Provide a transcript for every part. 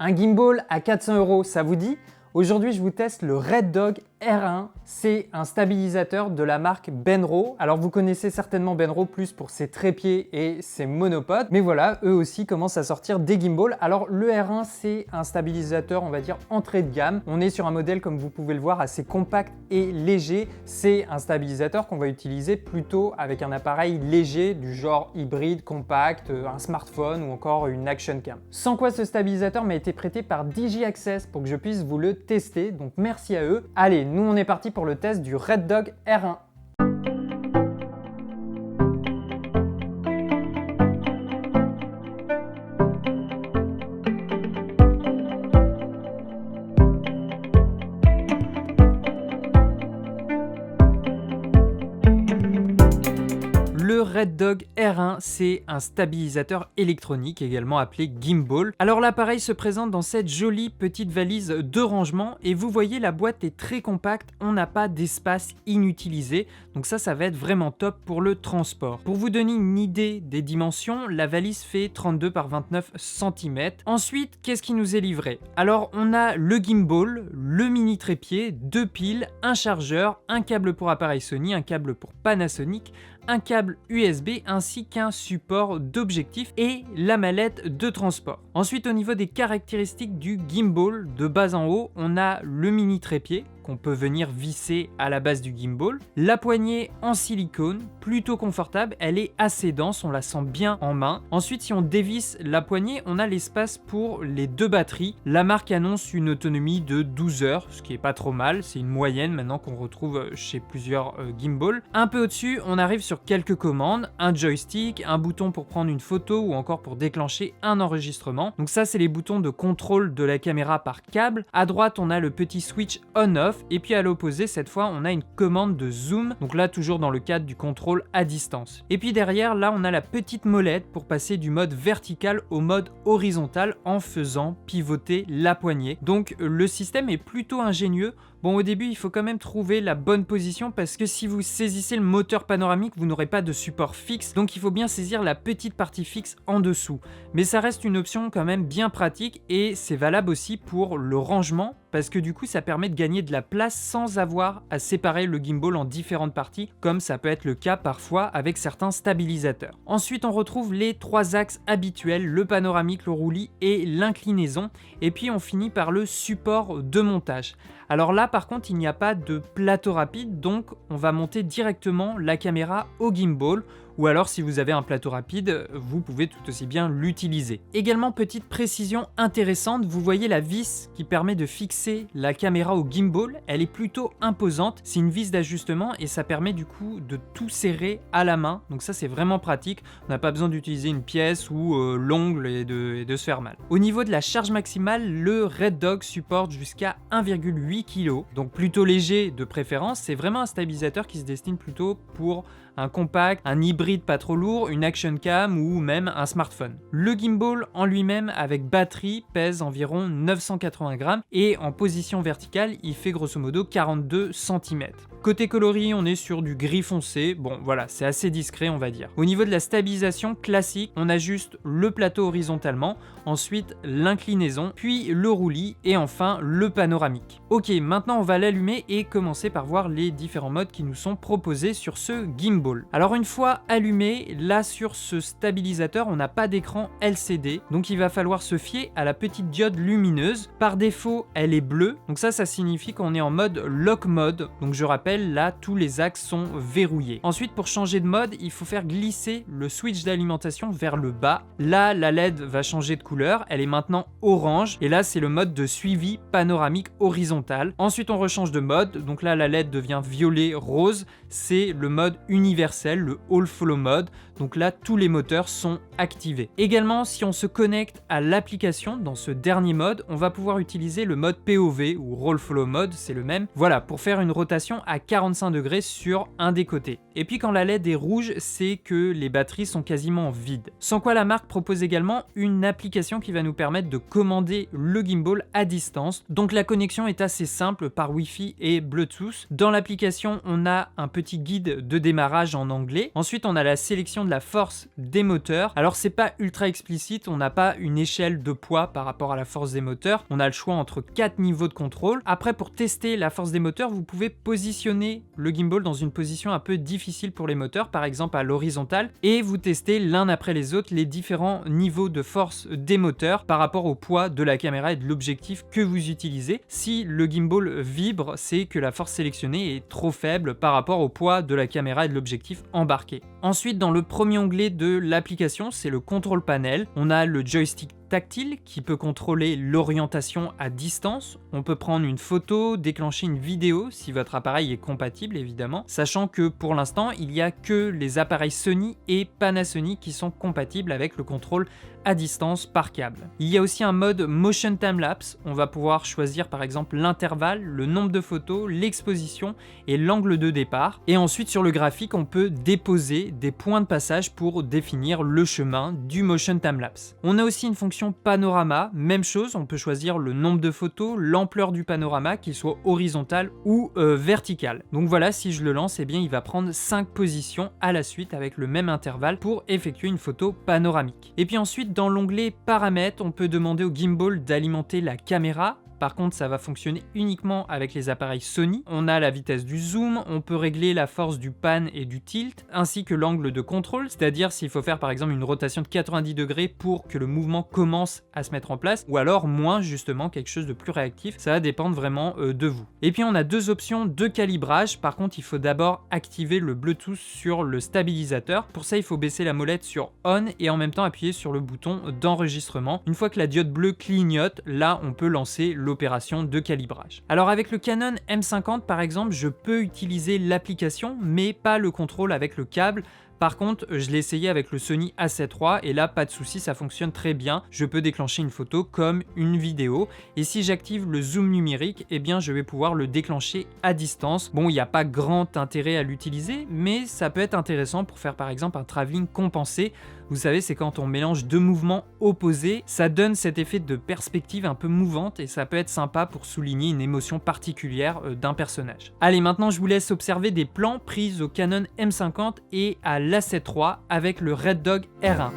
Un gimbal à 400 €, ça vous dit? Aujourd'hui, je vous teste le Red Dog R1. C'est un stabilisateur de la marque Benro. Alors, vous connaissez certainement Benro plus pour ses trépieds et ses monopodes. Mais voilà, eux aussi commencent à sortir des gimbals. Alors, le R1, c'est un stabilisateur, on va dire, entrée de gamme. On est sur un modèle, comme vous pouvez le voir, assez compact et léger. C'est un stabilisateur qu'on va utiliser plutôt avec un appareil léger du genre hybride, compact, un smartphone ou encore une action cam. Sans quoi ce stabilisateur m'a été prêté par DigiAccess pour que je puisse vous le tester, donc merci à eux. Allez, nous on est parti pour le test du Red Dog R1. Le Red Dog R1, c'est un stabilisateur électronique, également appelé gimbal. Alors l'appareil se présente dans cette jolie petite valise de rangement et vous voyez la boîte est très compacte, on n'a pas d'espace inutilisé, donc ça va être vraiment top pour le transport. Pour vous donner une idée des dimensions, la valise fait 32 par 29 cm. Ensuite, qu'est-ce qui nous est livré? Alors on a le gimbal, le mini trépied, 2 piles, un chargeur, un câble pour appareil Sony, un câble pour Panasonic, un câble USB ainsi qu'un support d'objectif et la mallette de transport. Ensuite, au niveau des caractéristiques du gimbal, de bas en haut, on a le mini trépied qu'on peut venir visser à la base du gimbal. La poignée en silicone, plutôt confortable, elle est assez dense, on la sent bien en main. Ensuite, si on dévisse la poignée, on a l'espace pour les 2 batteries. La marque annonce une autonomie de 12 heures, ce qui est pas trop mal, c'est une moyenne maintenant qu'on retrouve chez plusieurs gimbals. Un peu au-dessus, on arrive sur quelques commandes, un joystick, un bouton pour prendre une photo ou encore pour déclencher un enregistrement. Donc ça, c'est les boutons de contrôle de la caméra par câble. À droite, on a le petit switch on-off. Et puis à l'opposé, cette fois, on a une commande de zoom. Donc là, toujours dans le cadre du contrôle à distance. Et puis derrière, là, on a la petite molette pour passer du mode vertical au mode horizontal en faisant pivoter la poignée. Donc le système est plutôt ingénieux. Bon, au début, il faut quand même trouver la bonne position parce que si vous saisissez le moteur panoramique, vous n'aurez pas de support fixe. Donc il faut bien saisir la petite partie fixe en dessous. Mais ça reste une option quand même bien pratique et c'est valable aussi pour le rangement parce que du coup, ça permet de gagner de la place sans avoir à séparer le gimbal en différentes parties, comme ça peut être le cas parfois avec certains stabilisateurs. Ensuite, on retrouve les 3 axes habituels, le panoramique, le roulis et l'inclinaison. Et puis, on finit par le support de montage. Alors là, par contre, il n'y a pas de plateau rapide, donc on va monter directement la caméra au gimbal. Ou alors si vous avez un plateau rapide, vous pouvez tout aussi bien l'utiliser. Également, petite précision intéressante, vous voyez la vis qui permet de fixer la caméra au gimbal, elle est plutôt imposante, c'est une vis d'ajustement et ça permet du coup de tout serrer à la main, donc ça c'est vraiment pratique, on n'a pas besoin d'utiliser une pièce ou l'ongle et de se faire mal. Au niveau de la charge maximale, le Red Dog supporte jusqu'à 1,8 kg, donc plutôt léger de préférence, c'est vraiment un stabilisateur qui se destine plutôt pour un compact, un hybride pas trop lourd, une action cam ou même un smartphone. Le gimbal en lui-même avec batterie pèse environ 980 grammes et en position verticale, il fait grosso modo 42 cm. Côté coloris, on est sur du gris foncé, bon voilà, c'est assez discret on va dire. Au niveau de la stabilisation classique, on a juste le plateau horizontalement, ensuite l'inclinaison, puis le roulis et enfin le panoramique. Ok, maintenant on va l'allumer et commencer par voir les différents modes qui nous sont proposés sur ce gimbal. Alors une fois allumé, là sur ce stabilisateur, on n'a pas d'écran LCD, donc il va falloir se fier à la petite diode lumineuse. Par défaut, elle est bleue, donc ça signifie qu'on est en mode lock mode, donc je rappelle, là tous les axes sont verrouillés. Ensuite, pour changer de mode, il faut faire glisser le switch d'alimentation vers le bas. Là, la LED va changer de couleur, elle est maintenant orange, et là c'est le mode de suivi panoramique horizontal. Ensuite, on rechange de mode, donc là la LED devient violet rose, c'est le mode universel, le All Follow mode, donc là tous les moteurs sont activés. Également, si on se connecte à l'application dans ce dernier mode, on va pouvoir utiliser le mode POV ou Roll Follow mode, c'est le même. Voilà, pour faire une rotation à 45 degrés sur un des côtés. Et puis quand la LED est rouge, c'est que les batteries sont quasiment vides. Sans quoi la marque propose également une application qui va nous permettre de commander le gimbal à distance. Donc la connexion est assez simple par Wi-Fi et Bluetooth. Dans l'application, on a un petit guide de démarrage en anglais. Ensuite, on a la sélection de la force des moteurs. Alors c'est pas ultra explicite, on n'a pas une échelle de poids par rapport à la force des moteurs. On a le choix entre 4 niveaux de contrôle. Après, pour tester la force des moteurs, vous pouvez positionner le gimbal dans une position un peu difficile pour les moteurs, par exemple à l'horizontale, et vous testez l'un après les autres les différents niveaux de force des moteurs par rapport au poids de la caméra et de l'objectif que vous utilisez. Si le gimbal vibre, c'est que la force sélectionnée est trop faible par rapport au poids de la caméra et de l'objectif embarqué. Ensuite, dans le premier onglet de l'application, c'est le control panel. On a le joystick tactile qui peut contrôler l'orientation à distance. On peut prendre une photo, déclencher une vidéo si votre appareil est compatible évidemment, sachant que pour l'instant il n'y a que les appareils Sony et Panasonic qui sont compatibles avec le contrôle à distance par câble. Il y a aussi un mode motion time-lapse, on va pouvoir choisir par exemple l'intervalle, le nombre de photos, l'exposition et l'angle de départ. Et ensuite sur le graphique on peut déposer des points de passage pour définir le chemin du motion time-lapse. On a aussi une fonction panorama, même chose, on peut choisir le nombre de photos, l'ampleur du panorama, qu'il soit horizontal ou vertical. Donc voilà, si je le lance, eh bien il va prendre 5 positions à la suite avec le même intervalle pour effectuer une photo panoramique. Et puis ensuite, dans l'onglet paramètres, on peut demander au gimbal d'alimenter la caméra. Par contre, ça va fonctionner uniquement avec les appareils Sony. On a la vitesse du zoom, on peut régler la force du pan et du tilt, ainsi que l'angle de contrôle, c'est-à-dire s'il faut faire par exemple une rotation de 90 degrés pour que le mouvement commence à se mettre en place, ou alors moins justement, quelque chose de plus réactif. Ça va dépendre vraiment de vous. Et puis on a deux options de calibrage. Par contre, il faut d'abord activer le Bluetooth sur le stabilisateur. Pour ça, il faut baisser la molette sur On et en même temps appuyer sur le bouton d'enregistrement. Une fois que la diode bleue clignote, là on peut lancer l'opération de calibrage. Alors avec le Canon M50 par exemple, je peux utiliser l'application mais pas le contrôle avec le câble. Par contre, je l'ai essayé avec le Sony A7 III et là, pas de souci, ça fonctionne très bien. Je peux déclencher une photo comme une vidéo. Et si j'active le zoom numérique, eh bien, je vais pouvoir le déclencher à distance. Bon, il n'y a pas grand intérêt à l'utiliser, mais ça peut être intéressant pour faire par exemple un travelling compensé. Vous savez, c'est quand on mélange deux mouvements opposés, ça donne cet effet de perspective un peu mouvante et ça peut être sympa pour souligner une émotion particulière d'un personnage. Allez, maintenant je vous laisse observer des plans pris au Canon M50 et à l'A7 III avec le Red Dog R1.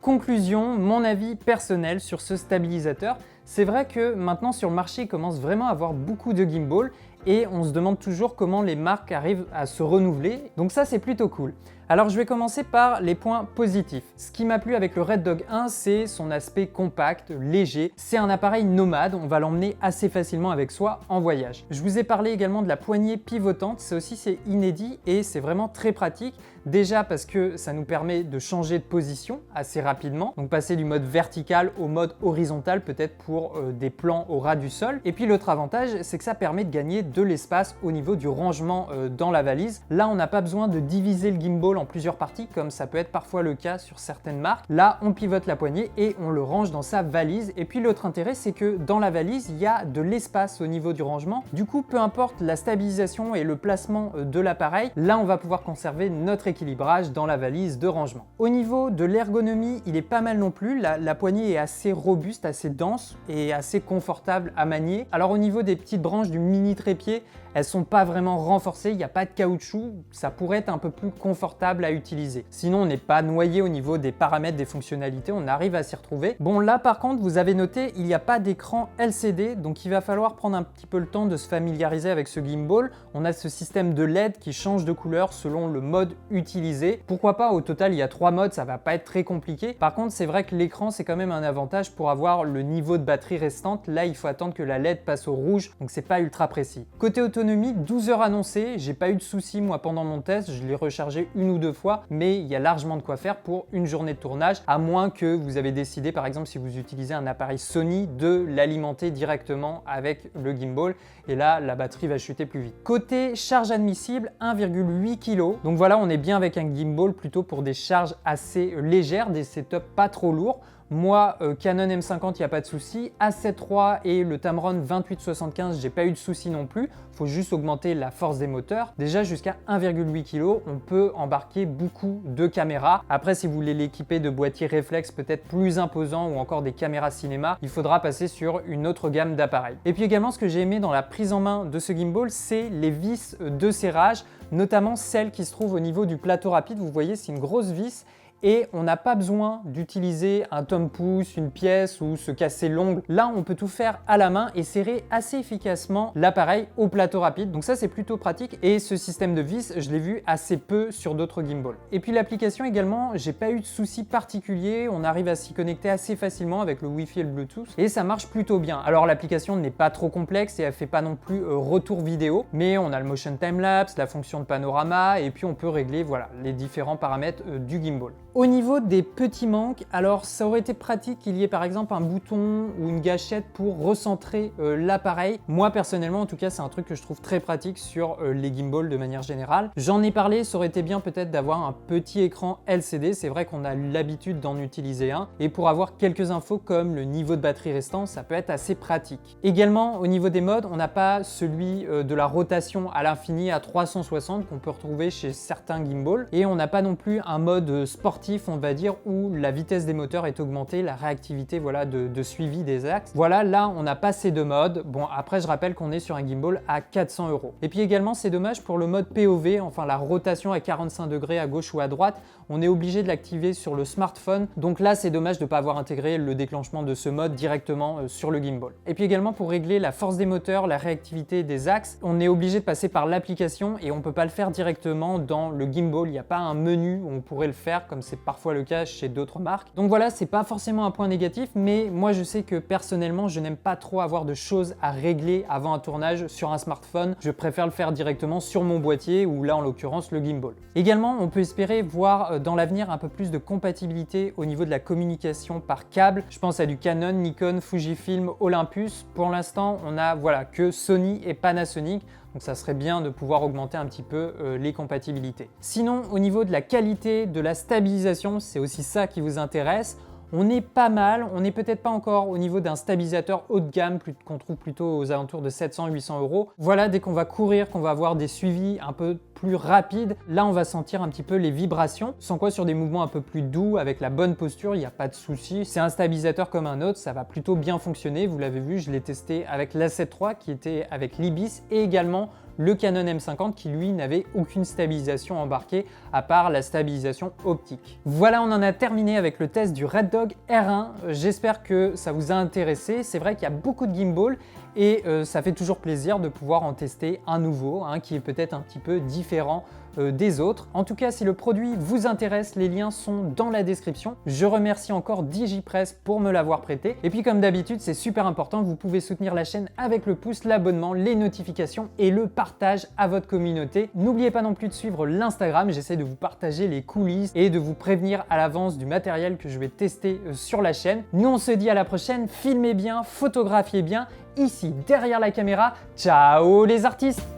Conclusion, mon avis personnel sur ce stabilisateur. C'est vrai que maintenant sur le marché, il commence vraiment à avoir beaucoup de gimbals et on se demande toujours comment les marques arrivent à se renouveler. Donc ça, c'est plutôt cool. Alors je vais commencer par les points positifs. Ce qui m'a plu avec le Red Dog 1, c'est son aspect compact, léger. C'est un appareil nomade, on va l'emmener assez facilement avec soi en voyage. Je vous ai parlé également de la poignée pivotante, ça aussi c'est inédit et c'est vraiment très pratique. Déjà parce que ça nous permet de changer de position assez rapidement, donc passer du mode vertical au mode horizontal peut-être pour des plans au ras du sol. Et puis l'autre avantage, c'est que ça permet de gagner de l'espace au niveau du rangement dans la valise. Là, on n'a pas besoin de diviser le gimbal en plusieurs parties comme ça peut être parfois le cas sur certaines marques. Là, on pivote la poignée et on le range dans sa valise. Et puis l'autre intérêt, c'est que dans la valise, il y a de l'espace au niveau du rangement. Du coup, peu importe la stabilisation et le placement de l'appareil, là, on va pouvoir conserver notre équilibrage dans la valise de rangement. Au niveau de l'ergonomie, il est pas mal non plus. La poignée est assez robuste, assez dense et assez confortable à manier. Alors au niveau des petites branches du mini trépied, elles sont pas vraiment renforcées, il n'y a pas de caoutchouc, ça pourrait être un peu plus confortable à utiliser. Sinon, on n'est pas noyé au niveau des paramètres, des fonctionnalités, on arrive à s'y retrouver. Bon, là par contre, vous avez noté, il n'y a pas d'écran LCD, donc il va falloir prendre un petit peu le temps de se familiariser avec ce gimbal. On a ce système de LED qui change de couleur selon le mode utilisé. Pourquoi pas, au total, il y a 3 modes, ça va pas être très compliqué. Par contre, c'est vrai que l'écran, c'est quand même un avantage pour avoir le niveau de batterie restante. Là, il faut attendre que la LED passe au rouge, donc c'est pas ultra précis. Côté autonomie, 12 heures annoncées, j'ai pas eu de soucis moi pendant mon test, je l'ai rechargé 1 ou 2 fois, mais il y a largement de quoi faire pour une journée de tournage, à moins que vous avez décidé, par exemple si vous utilisez un appareil Sony, de l'alimenter directement avec le gimbal, et là la batterie va chuter plus vite. Côté charge admissible, 1,8 kg, donc voilà, on est bien avec un gimbal plutôt pour des charges assez légères, des setups pas trop lourds. Moi, Canon M50, il n'y a pas de souci. A7 III et le Tamron 2875, j'ai pas eu de souci non plus. Il faut juste augmenter la force des moteurs. Déjà, jusqu'à 1,8 kg, on peut embarquer beaucoup de caméras. Après, si vous voulez l'équiper de boîtiers réflexes peut-être plus imposants ou encore des caméras cinéma, il faudra passer sur une autre gamme d'appareils. Et puis également, ce que j'ai aimé dans la prise en main de ce gimbal, c'est les vis de serrage, notamment celles qui se trouvent au niveau du plateau rapide. Vous voyez, c'est une grosse vis. Et on n'a pas besoin d'utiliser un tome-pouce, une pièce ou se casser l'ongle. Là, on peut tout faire à la main et serrer assez efficacement l'appareil au plateau rapide. Donc ça, c'est plutôt pratique. Et ce système de vis, je l'ai vu assez peu sur d'autres gimbals. Et puis l'application également, j'ai pas eu de soucis particuliers. On arrive à s'y connecter assez facilement avec le Wi-Fi et le Bluetooth. Et ça marche plutôt bien. Alors l'application n'est pas trop complexe et elle fait pas non plus retour vidéo. Mais on a le motion time-lapse, la fonction de panorama et puis on peut régler voilà, les différents paramètres du gimbal. Au niveau des petits manques, alors ça aurait été pratique qu'il y ait par exemple un bouton ou une gâchette pour recentrer l'appareil. Moi personnellement en tout cas c'est un truc que je trouve très pratique sur les gimbals de manière générale. J'en ai parlé, ça aurait été bien peut-être d'avoir un petit écran LCD, c'est vrai qu'on a l'habitude d'en utiliser un et pour avoir quelques infos comme le niveau de batterie restant, ça peut être assez pratique. Également au niveau des modes, on n'a pas celui de la rotation à l'infini à 360 qu'on peut retrouver chez certains gimbals et on n'a pas non plus un mode sportif on va dire, où la vitesse des moteurs est augmentée, la réactivité voilà, de suivi des axes. Voilà, là, on n'a pas ces deux modes. Bon, après, je rappelle qu'on est sur un gimbal à 400 €. Et puis également, c'est dommage pour le mode POV, enfin la rotation à 45 degrés à gauche ou à droite. On est obligé de l'activer sur le smartphone. Donc là, c'est dommage de ne pas avoir intégré le déclenchement de ce mode directement sur le gimbal. Et puis également, pour régler la force des moteurs, la réactivité des axes, on est obligé de passer par l'application et on ne peut pas le faire directement dans le gimbal. Il n'y a pas un menu où on pourrait le faire comme c'est parfois le cas chez d'autres marques. Donc voilà, c'est pas forcément un point négatif, mais moi je sais que personnellement, je n'aime pas trop avoir de choses à régler avant un tournage sur un smartphone. Je préfère le faire directement sur mon boîtier ou là en l'occurrence le gimbal. Également, on peut espérer voir dans l'avenir un peu plus de compatibilité au niveau de la communication par câble. Je pense à du Canon, Nikon, Fujifilm, Olympus. Pour l'instant, on a voilà que Sony et Panasonic. Donc ça serait bien de pouvoir augmenter un petit peu les compatibilités. Sinon, au niveau de la qualité, de la stabilisation, c'est aussi ça qui vous intéresse. On est pas mal, on n'est peut-être pas encore au niveau d'un stabilisateur haut de gamme qu'on trouve plutôt aux alentours de 700-800 €. Voilà, dès qu'on va courir, qu'on va avoir des suivis un peu plus rapide. Là, on va sentir un petit peu les vibrations, sans quoi sur des mouvements un peu plus doux, avec la bonne posture, il n'y a pas de souci. C'est un stabilisateur comme un autre, ça va plutôt bien fonctionner. Vous l'avez vu, je l'ai testé avec l'A7 III qui était avec l'Ibis et également le Canon M50 qui lui n'avait aucune stabilisation embarquée à part la stabilisation optique. Voilà, on en a terminé avec le test du Red Dog R1. J'espère que ça vous a intéressé. C'est vrai qu'il y a beaucoup de gimbal et ça fait toujours plaisir de pouvoir en tester un nouveau qui est peut-être un petit peu différent des autres. En tout cas, si le produit vous intéresse, les liens sont dans la description. Je remercie encore Digipress pour me l'avoir prêté. Et puis comme d'habitude, c'est super important, vous pouvez soutenir la chaîne avec le pouce, l'abonnement, les notifications et le partage à votre communauté. N'oubliez pas non plus de suivre l'Instagram, j'essaie de vous partager les coulisses et de vous prévenir à l'avance du matériel que je vais tester sur la chaîne. Nous on se dit à la prochaine, filmez bien, photographiez bien, ici derrière la caméra. Ciao les artistes!